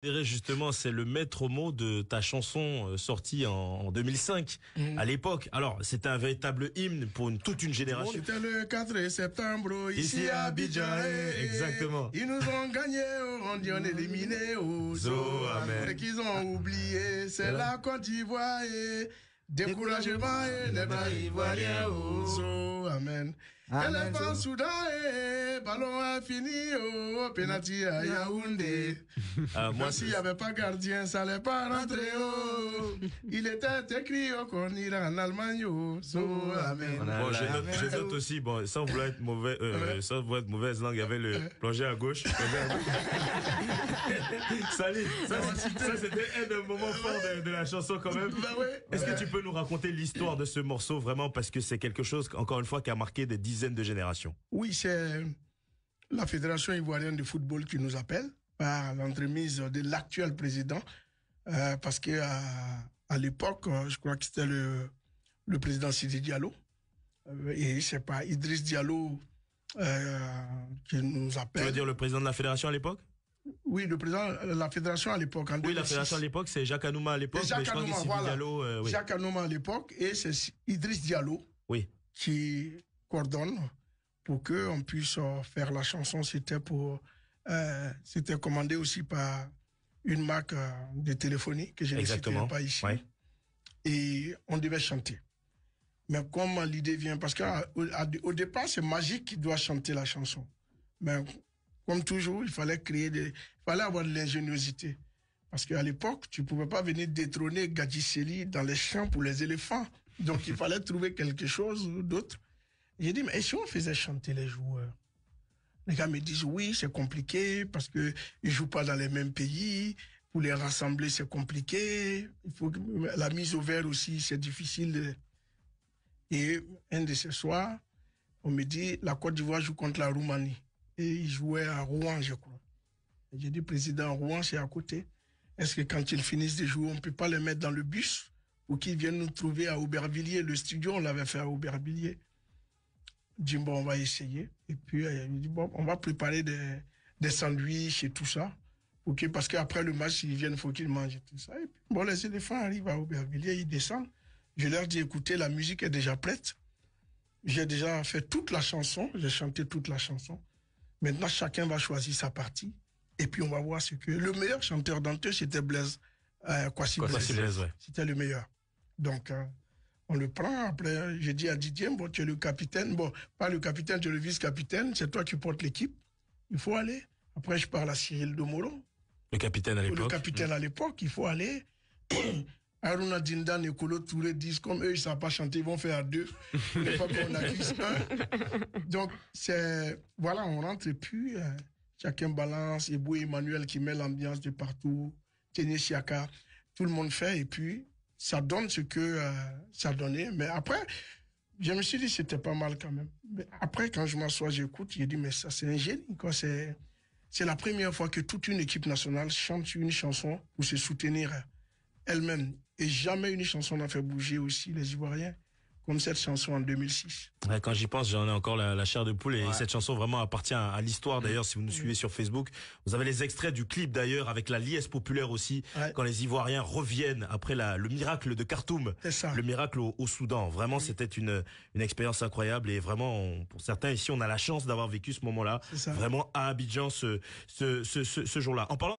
Justement, c'est le maître mot de ta chanson sortie en 2005 à l'époque. Alors, c'était un véritable hymne pour toute une génération. C'était le 4 septembre ici à Abidjan. Exactement. Ils nous ont gagné, on dit on est éliminé. Amen. Ce qu'ils ont oublié, c'est la Côte d'Ivoire. Découragement et les bas ivoiriens. Amen. Et les bas Soudan, ballon a fini, penalty à Yaoundé. Moi, s'il n'y avait pas gardien, ça n'allait pas rentrer. Il était écrit qu'on ira en Allemagne. Amen. Bon, je note aussi, bon, sans vouloir être mauvais, sans vouloir être mauvaise langue, il y avait le plongé à gauche. Salut. Ça, c'était un des moments forts de la chanson quand même. Est-ce que tu peux nous raconter l'histoire de ce morceau vraiment, parce que c'est quelque chose, encore une fois, qui a marqué des dizaines de générations? Oui, c'est la Fédération ivoirienne de football qui nous appelle par l'entremise de l'actuel président, parce que à l'époque, je crois que c'était le président Sidi Diallo, et c'est pas Idriss Diallo qui nous appelle. Tu veux dire le président de la fédération à l'époque? Oui, le président de la fédération à l'époque. Oui, la fédération à l'époque, c'est Jacques Anouma à l'époque. Jacques Anouma, oui. Jacques Anouma à l'époque, et c'est Idriss Diallo qui coordonne pour qu'on puisse faire la chanson. C'était commandé aussi par une marque de téléphonie que je ne citerai pas ici. Ouais. Et on devait chanter. Mais comme l'idée vient, parce qu'au départ, c'est Magique qui doit chanter la chanson. Mais comme toujours, il fallait avoir de l'ingéniosité. Parce qu'à l'époque, tu pouvais pas venir détrôner Gadjiseli dans les champs pour les éléphants. Donc, il fallait trouver quelque chose d'autre. J'ai dit, mais et si on faisait chanter les joueurs? Les gars me disent, oui, c'est compliqué parce que ils jouent pas dans les mêmes pays. Pour les rassembler, c'est compliqué. Il faut la mise au vert aussi, c'est difficile. Et un de ces soirs, on me dit, la Côte d'Ivoire joue contre la Roumanie. Et ils jouaient à Rouen, je crois. J'ai dit, président, Rouen, c'est à côté. Est-ce que quand ils finissent de jouer, on peut pas les mettre dans le bus pour qu'ils viennent nous trouver à Aubervilliers? Le studio, on l'avait fait à Aubervilliers. Dit, bon, on va essayer. Et puis, il dit, bon, on va préparer des sandwichs et tout ça. Parce qu'après le match, ils viennent, il faut qu'ils mangent et tout ça. Et puis, bon, les éléphants arrivent à Aubervilliers, ils descendent. Je leur dis, écoutez, la musique est déjà prête. J'ai déjà fait toute la chanson. J'ai chanté toute la chanson. Maintenant, chacun va choisir sa partie. Et puis, on va voir ce que... Le meilleur chanteur d'entre eux, c'était Blaise. Kwasi Blaise. Ouais. C'était le meilleur. Donc, on le prend. Après, j'ai dit à Didier, bon, tu es le capitaine. Bon, pas le capitaine, tu es le vice-capitaine. C'est toi qui portes l'équipe. Il faut aller. Après, je parle à Cyril Domolo. Le capitaine à l'époque. Le capitaine à l'époque. Il faut aller. Aruna Dinda, Nekolo Touré disent, comme eux, ils ne savent pas chanter, ils vont faire à deux. Une fois qu'on accuse un. Donc, voilà, on rentre et puis, chacun balance. Ebou Emmanuel qui met l'ambiance de partout. Téné Siaka. Tout le monde fait et puis, ça donne ce que ça donnait. Mais après, je me suis dit, c'était pas mal quand même. Mais après, quand je m'assois, j'écoute, j'ai dit, mais ça, c'est un génie, quoi. C'est la première fois que toute une équipe nationale chante une chanson pour se soutenir elle-même. Et jamais une chanson n'a fait bouger aussi les Ivoiriens comme cette chanson en 2006. Ouais, quand j'y pense, j'en ai encore la chair de poule et cette chanson vraiment appartient à l'histoire. D'ailleurs, si vous nous suivez sur Facebook, vous avez les extraits du clip d'ailleurs avec la liesse populaire aussi, quand les Ivoiriens reviennent après le miracle de Khartoum, le miracle au Soudan. Vraiment, c'était une expérience incroyable et vraiment, pour certains ici, on a la chance d'avoir vécu ce moment-là, vraiment à Abidjan ce jour-là. En parlant